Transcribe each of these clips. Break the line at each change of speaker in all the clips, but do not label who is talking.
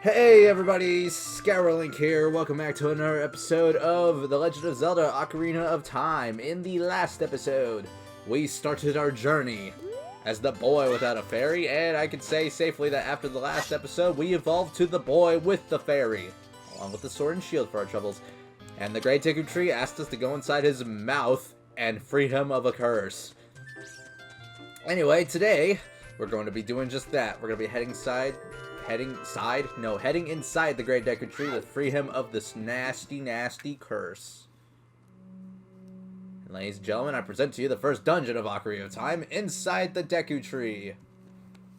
Hey everybody, Scarolink here. Welcome back to another episode of The Legend of Zelda Ocarina of Time. In the last episode, we started our journey as the boy without a fairy, and I can say safely that after the last episode, we evolved to the boy with the fairy, along with the sword and shield for our troubles. And the Great Deku Tree asked us to go inside his mouth and free him of a curse. Anyway, today, we're going to be doing just that. We're going to be heading inside the Great Deku Tree to free him of this nasty, nasty curse. And ladies and gentlemen, I present to you the first dungeon of Ocarina of Time, inside the Deku Tree.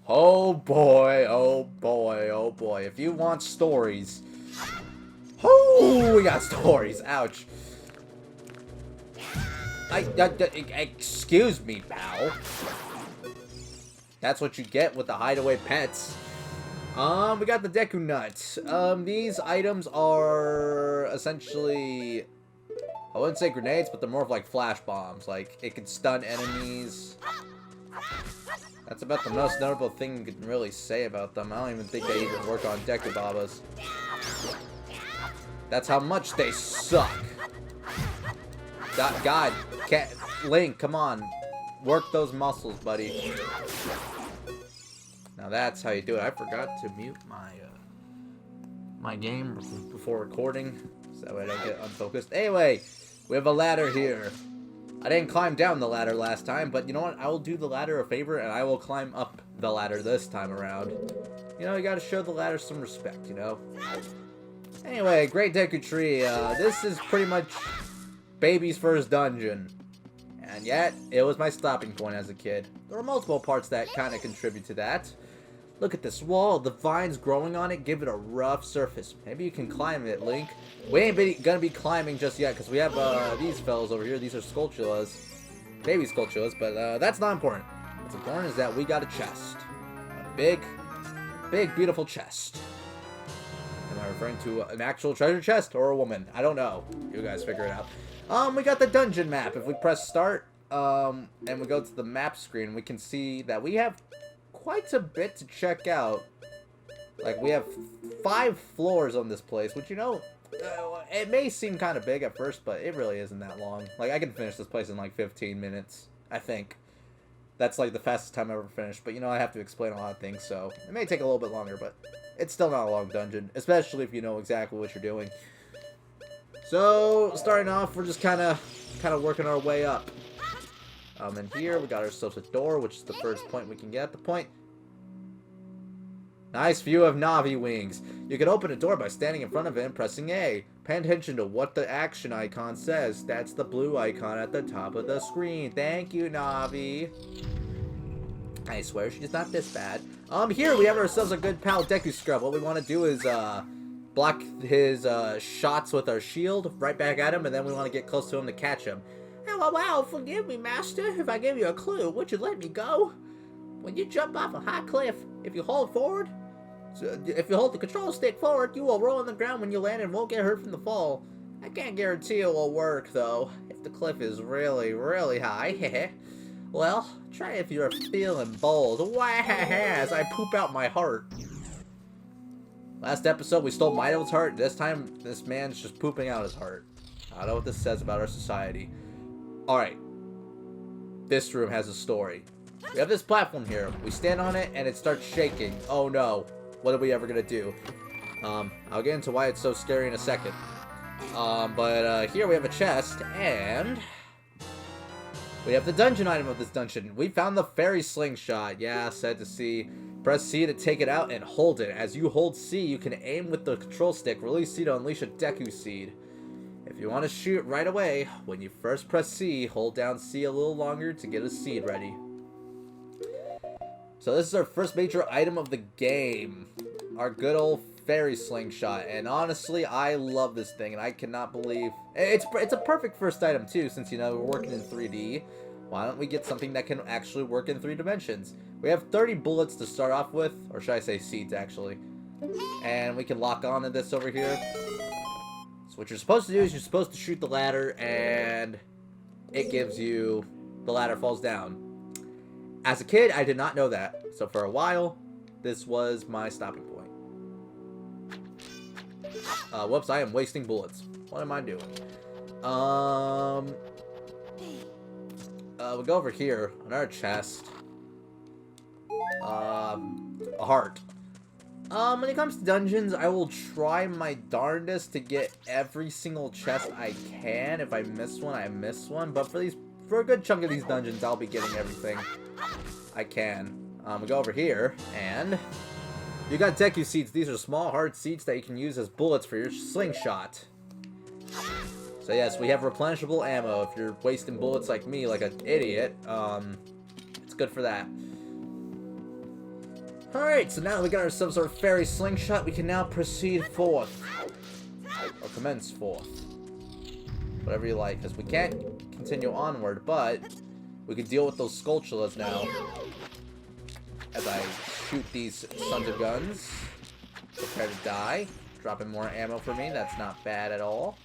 Oh boy, oh boy, oh boy. If you want stories... Oh, we got stories. Ouch. Excuse me, pal. That's what you get with the hideaway pets. We got the Deku Nut. These items are essentially, I wouldn't say grenades, but they're more of like flash bombs. Like, it can stun enemies. That's about the most notable thing you can really say about them. I don't even think they even work on Deku Babas. That's how much they suck. God, Link, come on. Work those muscles, buddy. Now that's how you do it. I forgot to mute my game before recording, so that way I don't get unfocused. Anyway, we have a ladder here. I didn't climb down the ladder last time, but you know what? I will do the ladder a favor, and I will climb up the ladder this time around. You know, you gotta show the ladder some respect, you know? Anyway, Great Deku Tree. This is pretty much baby's first dungeon. And yet, it was my stopping point as a kid. There are multiple parts that kind of contribute to that. Look at this wall. The vines growing on it give it a rough surface. Maybe you can climb it, Link. We ain't gonna be climbing just yet, because we have these fellas over here. These are Skulltulas. Baby Skulltulas, but that's not important. What's important is that we got a chest. A big, beautiful chest. Am I referring to an actual treasure chest or a woman? I don't know. You guys figure it out. We got the dungeon map. If we press start, and we go to the map screen, we can see that we have quite a bit to check out. Like, we have 5 floors on this place, which, you know, it may seem kind of big at first, but it really isn't that long. Like, I can finish this place in, like, 15 minutes, I think. That's, like, the fastest time I've ever finished, but, you know, I have to explain a lot of things, so it may take a little bit longer, but it's still not a long dungeon, especially if you know exactly what you're doing. So, starting off, we're just kind of working our way up. And here, we got ourselves a door, which is the first point we can get. The point. Nice view of Navi wings. You can open a door by standing in front of it and pressing A. Pay attention to what the action icon says. That's the blue icon at the top of the screen. Thank you, Navi. I swear she's not this bad. Here we have ourselves a good pal, Deku Scrub. What we want to do is, block his shots with our shield right back at him, and then we want to get close to him to catch him. Oh, wow, forgive me, master. If I give you a clue, would you let me go? When you jump off a high cliff, if you hold the control stick forward, you will roll on the ground when you land and won't get hurt from the fall. I can't guarantee it will work, though, if the cliff is really, really high. Well, try if you're feeling bold. Wah, as I poop out my heart. Last episode, we stole Mido's heart. This time, this man's just pooping out his heart. I don't know what this says about our society. Alright. This room has a story. We have this platform here. We stand on it, and it starts shaking. Oh no. What are we ever gonna do? I'll get into why it's so scary in a second. But here we have a chest, and we have the dungeon item of this dungeon. We found the fairy slingshot. Yeah, sad to see. Press C to take it out and hold it. As you hold C, you can aim with the control stick. Release C to unleash a Deku Seed. If you want to shoot right away, when you first press C, hold down C a little longer to get a seed ready. So this is our first major item of the game. Our good old fairy slingshot. And honestly, I love this thing, and I cannot believe... It's a perfect first item, too, since, you know, we're working in 3D. Why don't we get something that can actually work in 3 dimensions? We have 30 bullets to start off with, or should I say seeds, actually. And we can lock on to this over here. So what you're supposed to do is you're supposed to shoot the ladder, and it gives you... the ladder falls down. As a kid, I did not know that. So for a while, this was my stopping point. Whoops, I am wasting bullets. What am I doing? We'll go over here. Another chest. A heart. When it comes to dungeons, I will try my darndest to get every single chest I can. If I miss one, I miss one. But for a good chunk of these dungeons, I'll be getting everything I can. We go over here, and you got Deku seeds. These are small, hard seeds that you can use as bullets for your slingshot. So yes, we have replenishable ammo. If you're wasting bullets like me, like an idiot, it's good for that. Alright, so now we got ourselves our fairy slingshot. We can now proceed forth. Or commence forth. Whatever you like, because we can't continue onward, but we can deal with those Skulltulas now. As I shoot these sons of guns. Prepare to die. Dropping more ammo for me, that's not bad at all.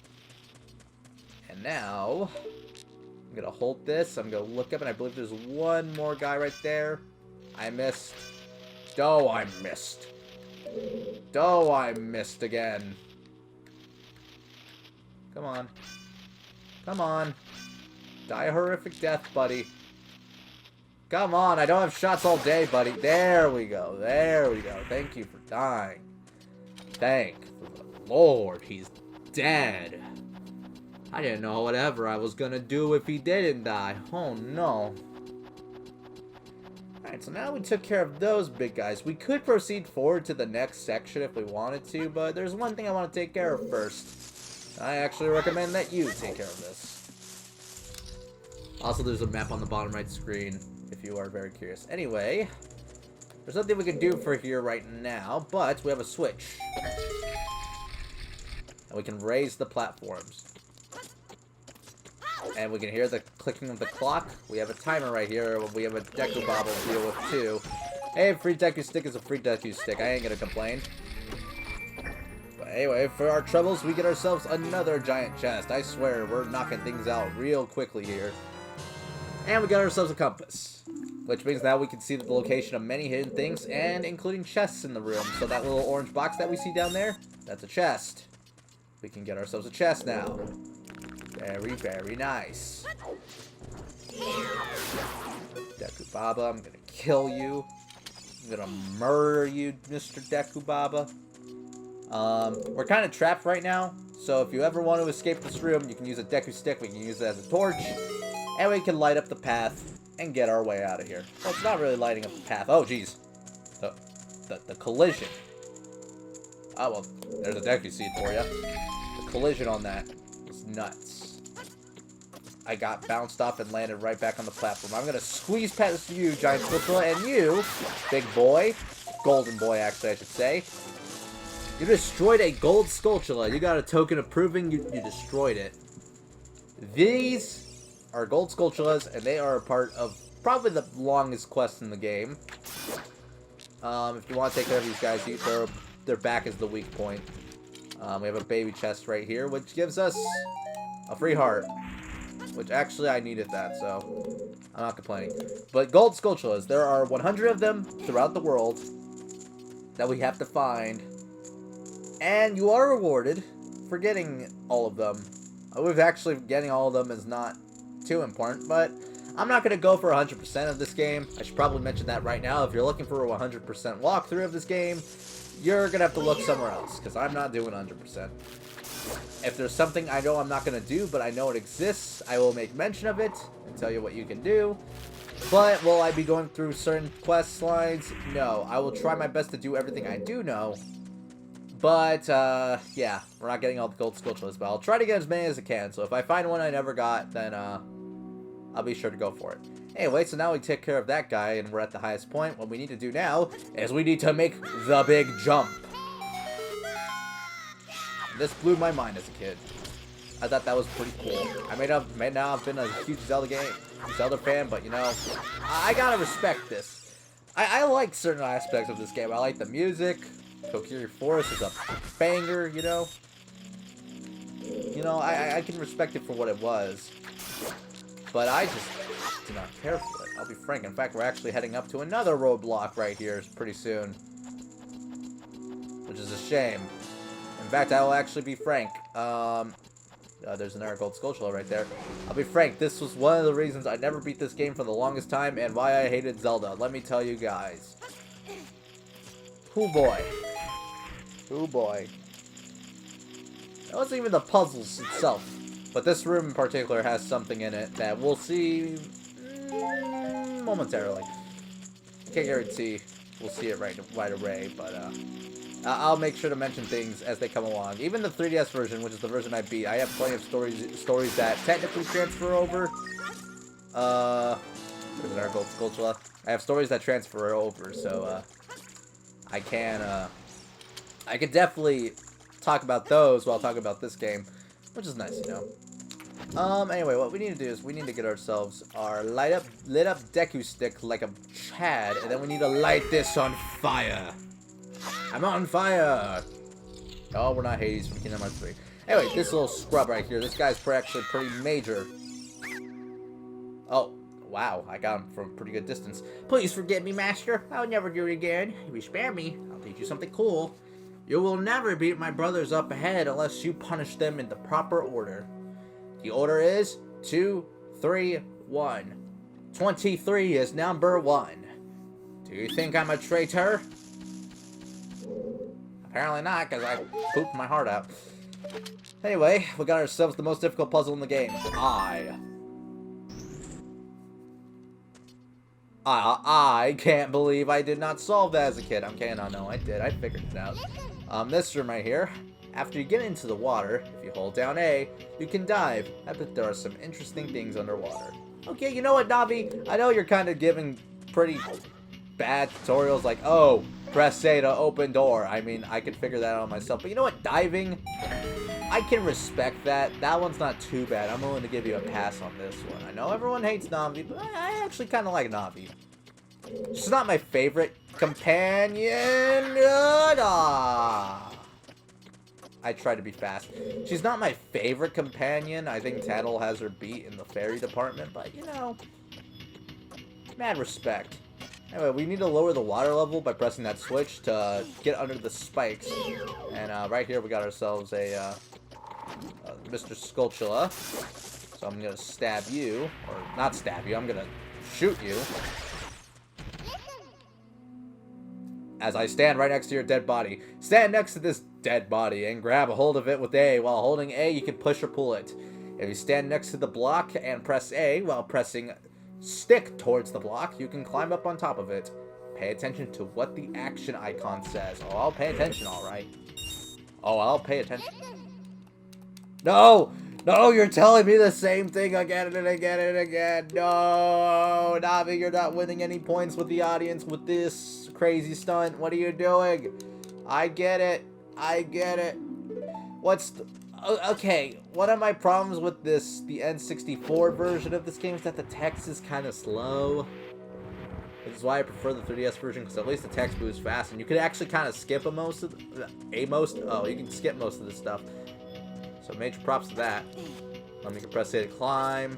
And now, I'm going to hold this, I'm going to look up, and I believe there's one more guy right there. I missed. Oh, I missed. Oh, I missed again. Come on. Come on. Die a horrific death, buddy. Come on, I don't have shots all day, buddy. There we go. There we go. Thank you for dying. Thank the Lord, he's dead. I didn't know whatever I was gonna do if he didn't die. Oh, no. Alright, so now we took care of those big guys. We could proceed forward to the next section if we wanted to, but there's one thing I want to take care of first. I actually recommend that you take care of this. Also, there's a map on the bottom right screen, if you are very curious. Anyway, there's nothing we can do for here right now, but we have a switch. And we can raise the platforms. And we can hear the clicking of the clock. We have a timer right here. We have a Deku Bobble to deal with, too. Hey, free Deku Stick is a free Deku Stick. I ain't gonna complain. But anyway, for our troubles, we get ourselves another giant chest. I swear, we're knocking things out real quickly here. And we got ourselves a compass. Which means now we can see the location of many hidden things, and including chests in the room. So that little orange box that we see down there, that's a chest. We can get ourselves a chest now. Very, very nice. Deku Baba, I'm gonna kill you. I'm gonna murder you, Mr. Deku Baba. We're kind of trapped right now, so if you ever want to escape this room, you can use a Deku Stick. We can use it as a torch, and we can light up the path and get our way out of here. Well, it's not really lighting up the path. Oh, jeez. The collision. Oh, well, there's a Deku Seed for you. The collision on that was nuts. I got bounced off and landed right back on the platform. I'm going to squeeze past you, Giant Skulltula, and you, big boy, golden boy, actually, I should say. You destroyed a gold Skulltula. You got a token of proving you destroyed it. These are gold Skulltulas, and they are a part of probably the longest quest in the game. If you want to take care of these guys, their back is the weak point. We have a baby chest right here, which gives us a free heart. Which actually I needed that, so I'm not complaining. But gold Skulltulas, there are 100 of them throughout the world that we have to find. And you are rewarded for getting all of them. With actually getting all of them is not too important, but I'm not going to go for 100% of this game. I should probably mention that right now. If you're looking for a 100% walkthrough of this game, you're going to have to look somewhere else, because I'm not doing 100%. If there's something I know I'm not going to do, but I know it exists, I will make mention of it and tell you what you can do. But will I be going through certain quest lines? No. I will try my best to do everything I do know. But, yeah, we're not getting all the gold Skulltulas, but I'll try to get as many as I can. So if I find one I never got, then I'll be sure to go for it. Anyway, so now we take care of that guy, and we're at the highest point. What we need to do now is we need to make the big jump. This blew my mind as a kid. I thought that was pretty cool. I may not have been a huge Zelda fan, but you know, I gotta respect this. I like certain aspects of this game. I like the music. Kokiri Forest is a banger, you know. I can respect it for what it was. But I just do not care for it. I'll be frank. In fact, we're actually heading up to another roadblock right here pretty soon. Which is a shame. In fact, I will actually be frank. There's another gold skull right there. I'll be frank, this was one of the reasons I never beat this game for the longest time and why I hated Zelda. Let me tell you guys. Hoo boy. Hoo boy. It wasn't even the puzzles itself. But this room in particular has something in it that we'll see momentarily. I can't guarantee we'll see it right away, but I'll make sure to mention things as they come along. Even the 3DS version, which is the version I beat, I have plenty of stories that technically transfer over. There's our gold Skulltula. I have stories that transfer over, so I could definitely talk about those while talking about this game, which is nice, you know. Anyway, what we need to do is we need to get ourselves our lit up Deku stick like a Chad, and then we need to light this on fire. I'm on fire! Oh, we're not Hades from Kingdom Hearts 3. Anyway, this little scrub right here, this guy's actually pretty major. Oh, wow, I got him from a pretty good distance. Please forgive me, Master. I'll never do it again. If you spare me, I'll teach you something cool. You will never beat my brothers up ahead unless you punish them in the proper order. The order is 2, 3, 1. 23 is number 1. Do you think I'm a traitor? Apparently not, because I pooped my heart out. Anyway, we got ourselves the most difficult puzzle in the game. I can't believe I did not solve that as a kid. I'm kidding. No, I did. I figured it out. This room right here. After you get into the water, if you hold down A, you can dive. I bet there are some interesting things underwater. Okay, you know what, Navi? I know you're kind of giving pretty bad tutorials like, oh, press A to open door. I mean, I could figure that out myself. But you know what? Diving, I can respect that. That one's not too bad. I'm willing to give you a pass on this one. I know everyone hates Navi, but I actually kind of like Navi. She's not my favorite companion. I try to be fast. She's not my favorite companion. I think Tattle has her beat in the fairy department, but you know, mad respect. Anyway, we need to lower the water level by pressing that switch to get under the spikes. And right here we got ourselves a Mr. Skulltula. So I'm gonna stab you, or not stab you. I'm gonna shoot you. As I stand right next to your dead body. Stand next to this dead body and grab a hold of it with A. While holding A, you can push or pull it. If you stand next to the block and press A while pressing stick towards the block, you can climb up on top of it. Pay attention to what the action icon says. Oh, I'll pay attention, alright. Oh, I'll pay attention. No! No, you're telling me the same thing again and again and again. No, Navi, you're not winning any points with the audience with this crazy stunt. What are you doing? I get it. I get it. What's the... Okay, one of my problems with the N64 version of this game is that the text is kind of slow. Which is why I prefer the 3DS version, because at least the text moves fast, and you can actually kind of skip you can skip most of the stuff. So major props to that. You can press A to climb.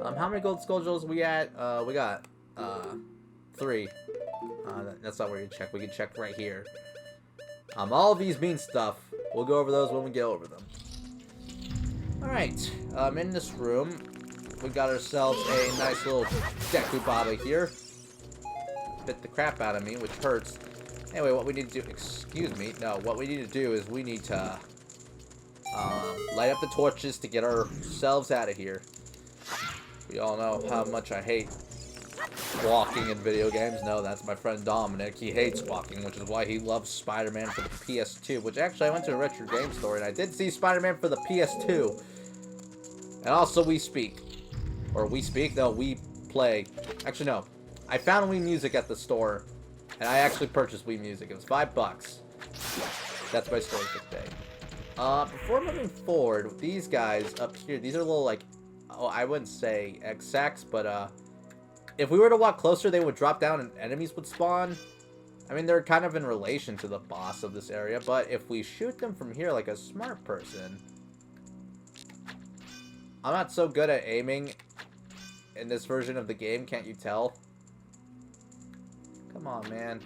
How many gold skull jewels we at? We got 3. That's not where you check. We can check right here. All of these mean stuff. We'll go over those when we get over them. Alright. In this room, we got ourselves a nice little Deku Baba here. Bit the crap out of me, which hurts. Anyway, what we need to do... Excuse me. No, what we need to do is we need to... light up the torches to get ourselves out of here. We all know how much I hate walking in video games. No, that's my friend Dominic. He hates walking, which is why he loves Spider-Man for the PS2. Which actually, I went to a retro game store and I did see Spider-Man for the PS2. And also We Speak. Or We Speak? No, We Play. Actually, no. I found Wii Music at the store. And I actually purchased Wii Music. It was $5. That's my story for today. Before moving forward, these guys up here, these are little, like, oh, I wouldn't say exacts, but, if we were to walk closer, they would drop down and enemies would spawn. I mean, they're kind of in relation to the boss of this area, but if we shoot them from here like a smart person... I'm not so good at aiming in this version of the game, can't you tell? Come on, man.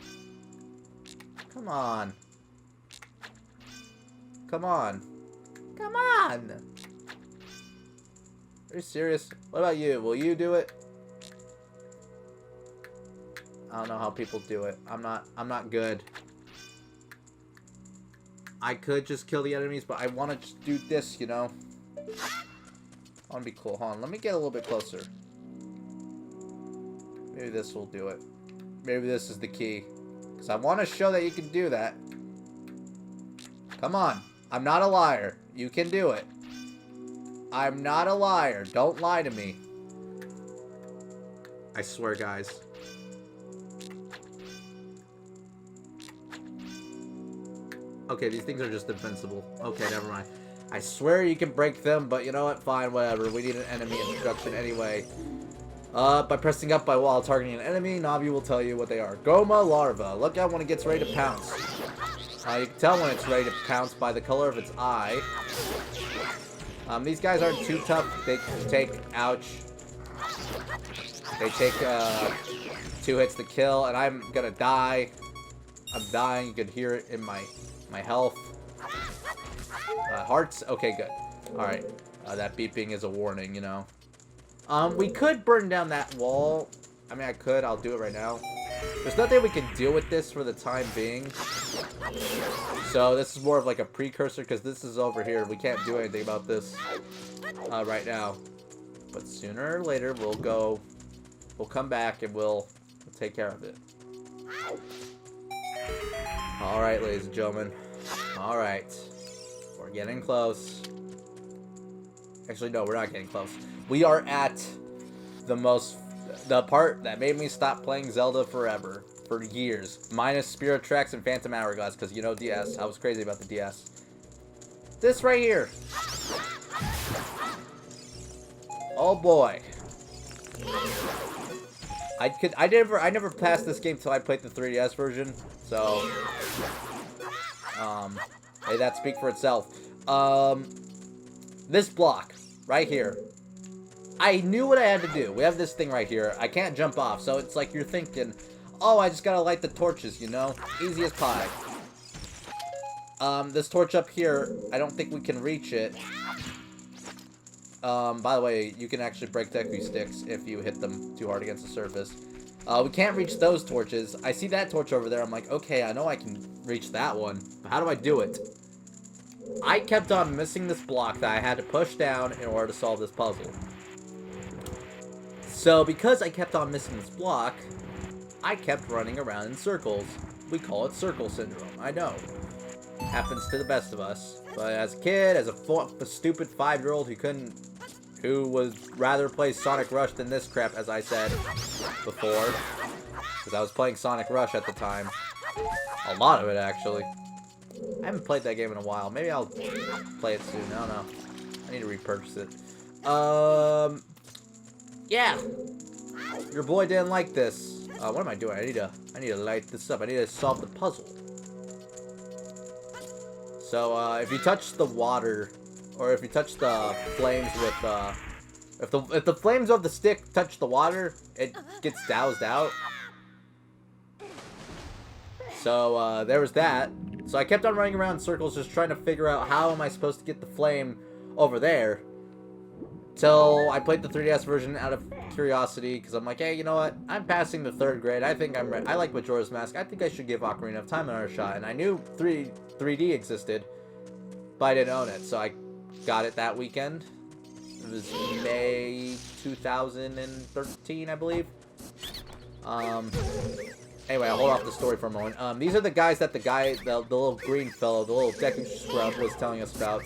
Come on. Come on. Come on! Are you serious? What about you? Will you do it? I don't know how people do it. I'm not good. I could just kill the enemies, but I want to just do this, you know? I want to be cool. Hold on, let me get a little bit closer. Maybe this will do it. Maybe this is the key. Because I want to show that you can do that. Come on. I'm not a liar. You can do it. I'm not a liar. Don't lie to me. I swear, guys. Okay, these things are just invincible. Okay, never mind. I swear you can break them, but you know what? Fine, whatever. We need an enemy introduction anyway. By pressing up while targeting an enemy, Navi will tell you what they are. Goma larva. Look out when it gets ready to pounce. You can tell when it's ready to pounce by the color of its eye. These guys aren't too tough. They take, ouch. They take 2 hits to kill, and I'm gonna die. I'm dying. You can hear it in my health. Hearts. Okay, good. All right. That beeping is a warning, you know. We could burn down that wall. I mean, I could. I'll do it right now. There's nothing we can do with this for the time being. So this is more of like a precursor because this is over here. We can't do anything about this right now. But sooner or later, we'll come back and we'll take care of it. All right, ladies and gentlemen. All right. We're getting close. Actually, no, we're not getting close. We are at the part that made me stop playing Zelda forever, for years. Minus Spirit Tracks and Phantom Hourglass, because you know DS. I was crazy about the DS. This right here. Oh boy. I never passed this game till I played the 3DS version. So, hey, that speak for itself. This block right here. I knew what I had to do. We have this thing right here. I can't jump off, so it's like you're thinking, oh, I just gotta light the torches, you know? Easy as pie. This torch up here, I don't think we can reach it. By the way, you can actually break Deku sticks if you hit them too hard against the surface. We can't reach those torches. I see that torch over there. I'm like, okay, I know I can reach that one. But how do I do it? I kept on missing this block that I had to push down in order to solve this puzzle. So, because I kept on missing this block, I kept running around in circles. We call it circle syndrome. I know. Happens to the best of us. But as a kid, as a stupid 5-year-old who would rather play Sonic Rush than this crap, as I said before. Because I was playing Sonic Rush at the time. A lot of it, actually. I haven't played that game in a while. Maybe I'll play it soon. I don't know. I need to repurchase it. Yeah. Your boy didn't like this. What am I doing? I need to light this up. I need to solve the puzzle. So, if you touch the water, or if you touch the flames with, if the flames of the stick touch the water, it gets doused out. So, there was that. So I kept on running around in circles just trying to figure out how am I supposed to get the flame over there. Till I played the 3DS version out of curiosity, because I'm like, hey, you know what? I'm passing the 3rd grade. I think I'm ready. I like Majora's Mask. I think I should give Ocarina of Time another shot. And I knew 3D existed, but I didn't own it. So I got it that weekend. It was May 2013, I believe. Anyway, I'll hold off the story for a moment. These are the guys that the little green fellow, the little Deku scrub was telling us about.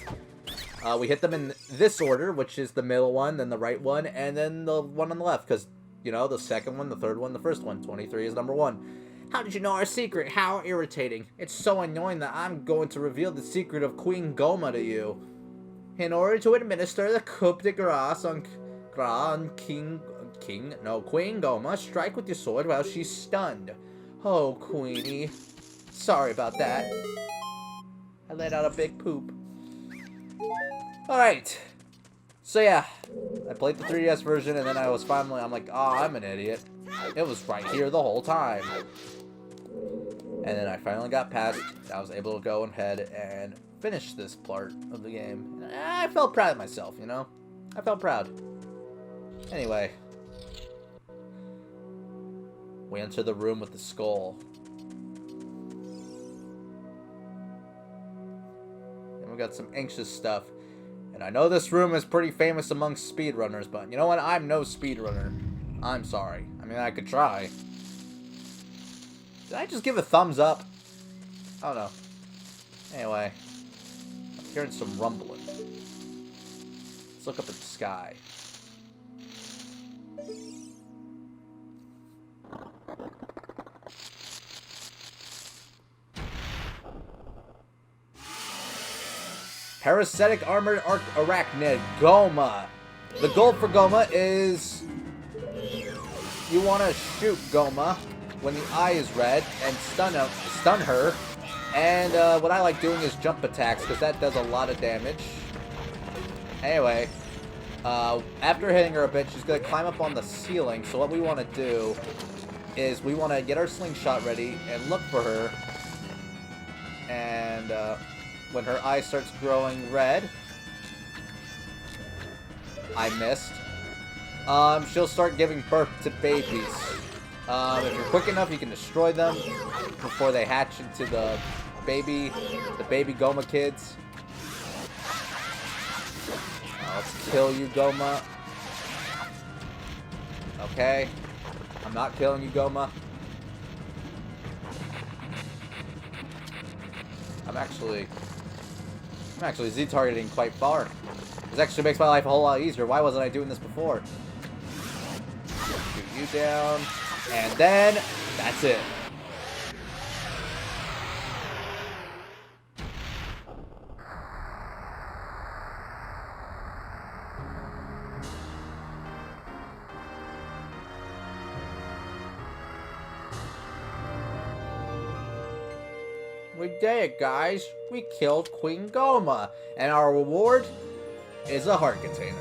We hit them in this order, which is the middle one, then the right one, and then the one on the left. Because, you know, the second one, the third one, the first one. 23 is number 1. How did you know our secret? How irritating. It's so annoying that I'm going to reveal the secret of Queen Goma to you. In order to administer the coup de grace on Queen Goma, strike with your sword while she's stunned. Oh, Queenie. Sorry about that. I let out a big poop. Alright. So yeah, I played the 3DS version and then I'm like, oh, I'm an idiot. It was right here the whole time. And then I finally got past it. I was able to go ahead and finished this part of the game. I felt proud of myself, you know? I felt proud. Anyway. We enter the room with the skull. And we got some anxious stuff. And I know this room is pretty famous amongst speedrunners, but you know what? I'm no speedrunner. I'm sorry. I mean, I could try. Did I just give a thumbs up? I don't know. Anyway. I'm hearing some rumbling. Let's look up at the sky. Parasitic armored arachnid, Goma. The goal for Goma is you want to shoot Goma when the eye is red and stun her. And what I like doing is jump attacks because that does a lot of damage. Anyway, after hitting her a bit, she's going to climb up on the ceiling. So what we want to do is we want to get our slingshot ready and look for her. And when her eye starts growing red, I missed. She'll start giving birth to babies. If you're quick enough, you can destroy them before they hatch into the baby Goma kids. Let's kill you, Goma. Okay. I'm not killing you, Goma. I'm actually Z-targeting quite far. This actually makes my life a whole lot easier. Why wasn't I doing this before? Shoot you down. And then, that's it. We did it, guys. We killed Queen Goma. And our reward is a heart container.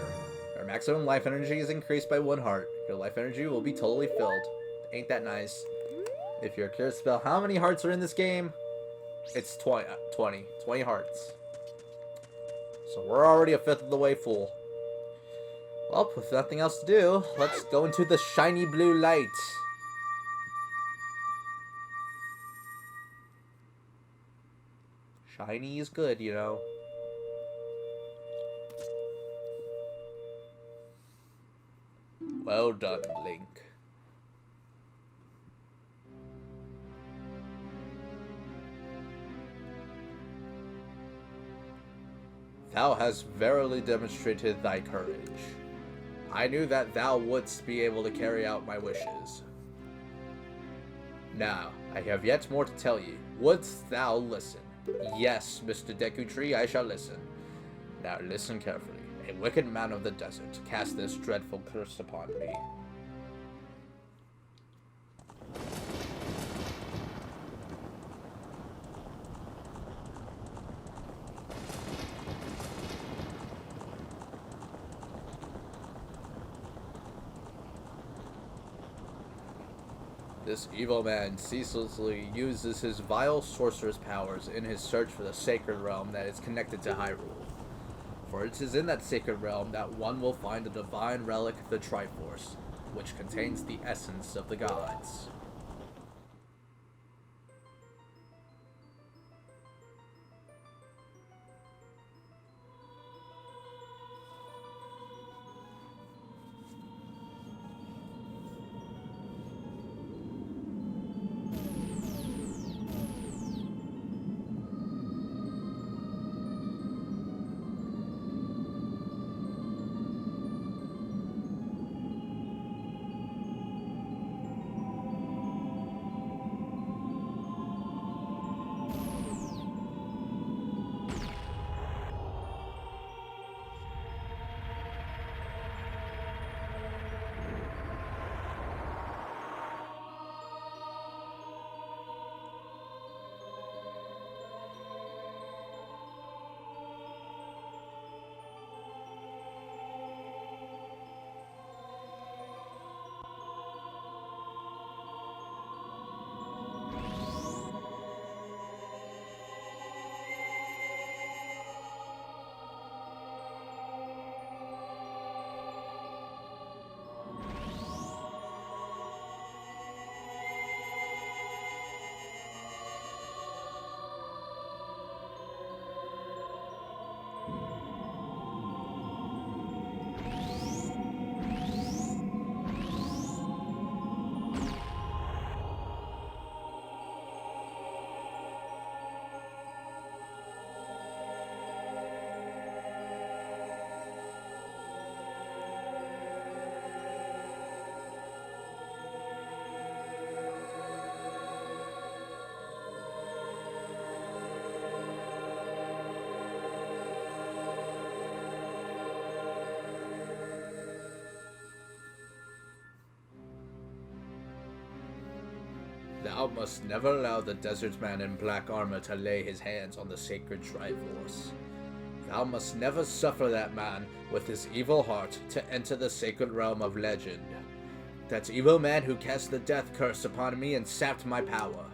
Our maximum life energy is increased by 1 heart. Your life energy will be totally filled. Ain't that nice? If you're curious about how many hearts are in this game, it's 20 hearts. So we're already a fifth of the way full. Well, with nothing else to do, let's go into the shiny blue light. Shiny is good, you know. Well done, Link. Thou hast verily demonstrated thy courage. I knew that thou wouldst be able to carry out my wishes. Now, I have yet more to tell you. Wouldst thou listen? Yes, Mr. Deku Tree, I shall listen. Now listen carefully. A wicked man of the desert cast this dreadful curse upon me. This evil man ceaselessly uses his vile sorcerer's powers in his search for the sacred realm that is connected to Hyrule. For it is in that sacred realm that one will find the divine relic, the Triforce, which contains the essence of the gods. Thou must never allow the desert man in black armor to lay his hands on the sacred Triforce. Thou must never suffer that man with his evil heart to enter the sacred realm of legend. That evil man who cast the death curse upon me and sapped my power.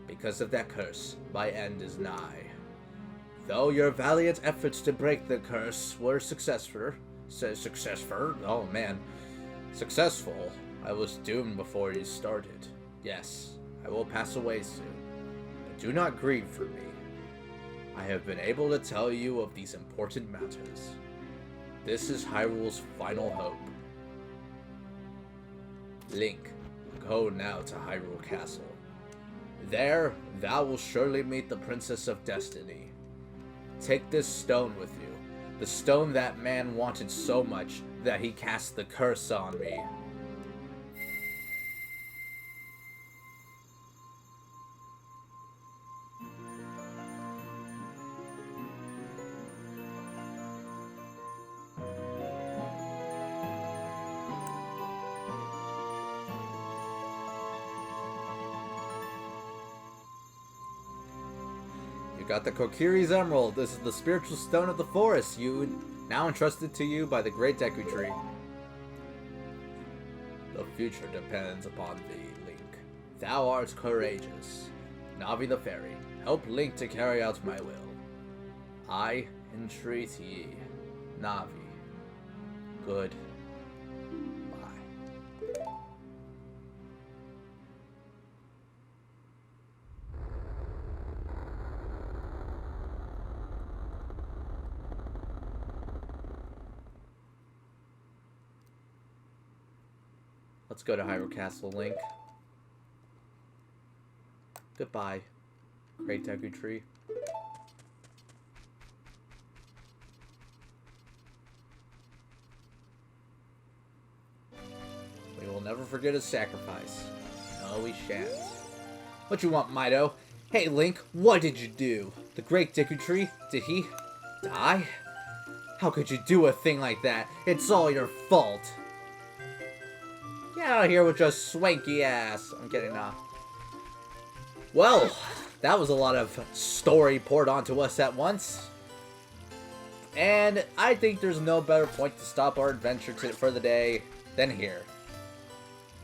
Because of that curse, my end is nigh. Though your valiant efforts to break the curse were successful, I was doomed before you started. Yes, I will pass away soon, but do not grieve for me. I have been able to tell you of these important matters. This is Hyrule's final hope. Link, go now to Hyrule Castle. There, thou will surely meet the Princess of Destiny. Take this stone with you, the stone that man wanted so much that he cast the curse on me. You got the Kokiri's Emerald. This is the spiritual stone of the forest, now entrusted to you by the Great Deku Tree. The future depends upon thee, Link. Thou art courageous. Navi the Fairy, help Link to carry out my will. I entreat ye, Navi. Good. Let's go to Hyrule Castle, Link. Goodbye, Great Deku Tree. We will never forget his sacrifice. No, we shan't. What you want, Mido? Hey, Link, what did you do? The Great Deku Tree, did he die? How could you do a thing like that? It's all your fault. Get out of here with your swanky ass. I'm kidding now. Well, that was a lot of story poured onto us at once. And I think there's no better point to stop our adventure for the day than here.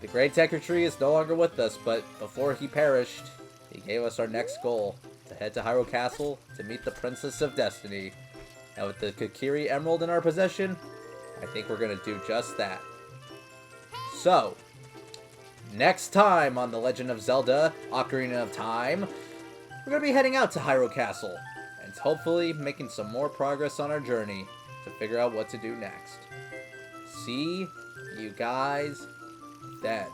The Great Deku Tree is no longer with us, but before he perished, he gave us our next goal, to head to Hyrule Castle to meet the Princess of Destiny. And with the Kokiri Emerald in our possession, I think we're going to do just that. So, next time on The Legend of Zelda, Ocarina of Time, we're going to be heading out to Hyrule Castle, and hopefully making some more progress on our journey to figure out what to do next. See you guys then.